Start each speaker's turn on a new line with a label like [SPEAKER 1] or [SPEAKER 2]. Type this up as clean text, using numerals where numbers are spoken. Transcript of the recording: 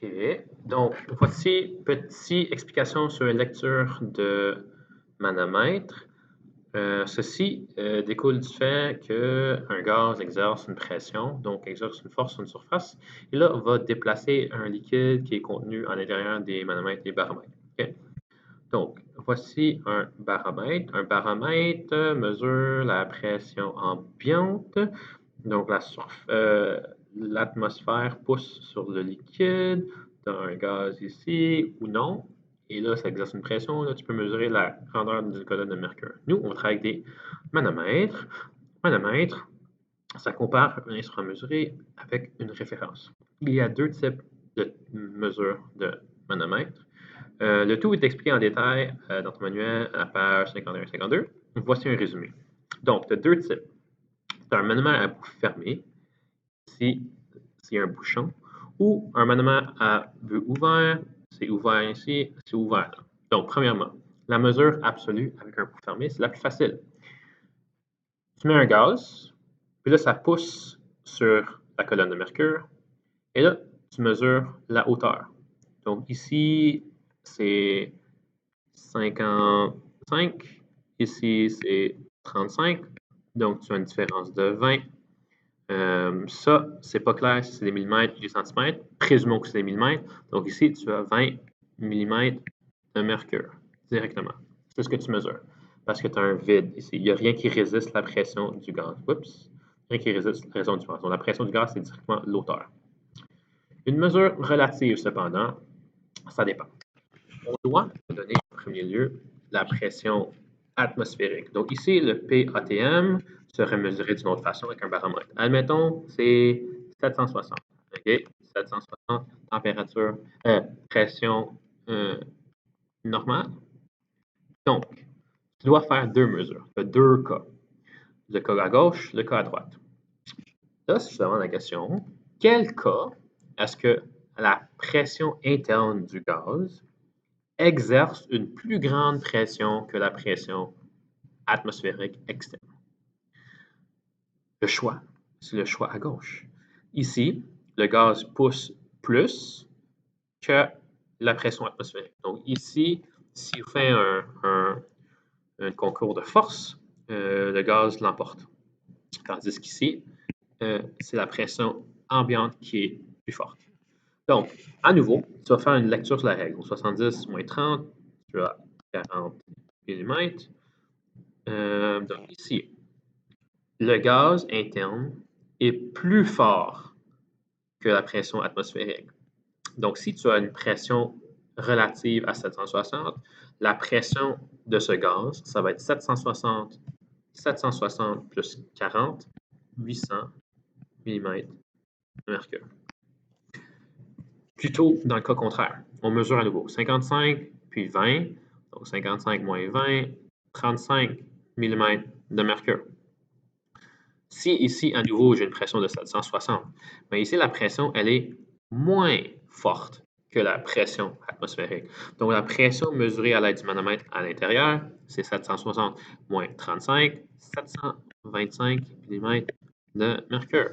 [SPEAKER 1] OK. Donc, voici petite explication sur la lecture de manomètre. Ceci découle du fait qu'un gaz exerce une pression, donc exerce une force sur une surface, et là, va déplacer un liquide qui est contenu à l'intérieur des manomètres et baromètres. OK? Donc, voici un baromètre. Un baromètre mesure la pression ambiante. Donc, l'atmosphère pousse sur le liquide, tu as un gaz ici ou non, et là, ça exerce une pression. Là, tu peux mesurer la grandeur d'une colonne de mercure. Nous, on travaille avec des manomètres. Manomètre, ça compare un instrument mesuré avec une référence. Il y a deux types de mesures de manomètre. Le tout est expliqué en détail dans ton manuel à la page 51-52. Voici un résumé. Donc, tu as deux types. Tu as un manomètre à bout fermé, ici, c'est un bouchon, ou un manomètre à but ouvert, c'est ouvert ici, c'est ouvert là. Donc, premièrement, la mesure absolue avec un bout fermé, c'est la plus facile. Tu mets un gaz, puis là, ça pousse sur la colonne de mercure, et là, tu mesures la hauteur. Donc, ici, c'est 55, ici, c'est 35, donc tu as une différence de 20. Ça, c'est pas clair si c'est des millimètres ou des centimètres. Présumons que c'est des millimètres. Donc ici, tu as 20 millimètres de mercure directement. C'est ce que tu mesures. Parce que tu as un vide ici. Il n'y a rien qui résiste la pression du gaz. Oups! Rien qui résiste la pression du gaz. Donc la pression du gaz, c'est directement l'hauteur. Une mesure relative, cependant, ça dépend. On doit donner en premier lieu la pression atmosphérique. Donc ici, le PATM serait mesuré d'une autre façon avec un baromètre. Admettons, c'est 760. OK? 760, température, pression normale. Donc, tu dois faire deux mesures. Tu as deux cas. Le cas à gauche, le cas à droite. Là, si je te demande la question, quel cas est-ce que la pression interne du gaz exerce une plus grande pression que la pression atmosphérique externe? Le choix, c'est le choix à gauche. Ici, le gaz pousse plus que la pression atmosphérique. Donc ici, si on fait un concours de force, le gaz l'emporte. Tandis qu'ici, c'est la pression ambiante qui est plus forte. Donc, à nouveau, tu vas faire une lecture sur la règle. Donc, 70 moins 30, tu as 40 mm. Donc ici, le gaz interne est plus fort que la pression atmosphérique. Donc, si tu as une pression relative à 760, la pression de ce gaz, ça va être 760 plus 40, 800 mm de mercure. Plutôt dans le cas contraire, on mesure à nouveau 55 puis 20, donc 55 moins 20, 35 mm de mercure. Si ici, à nouveau, j'ai une pression de 760, mais ici, la pression, elle est moins forte que la pression atmosphérique. Donc, la pression mesurée à l'aide du manomètre à l'intérieur, c'est 760 moins 35, 725 mm de mercure.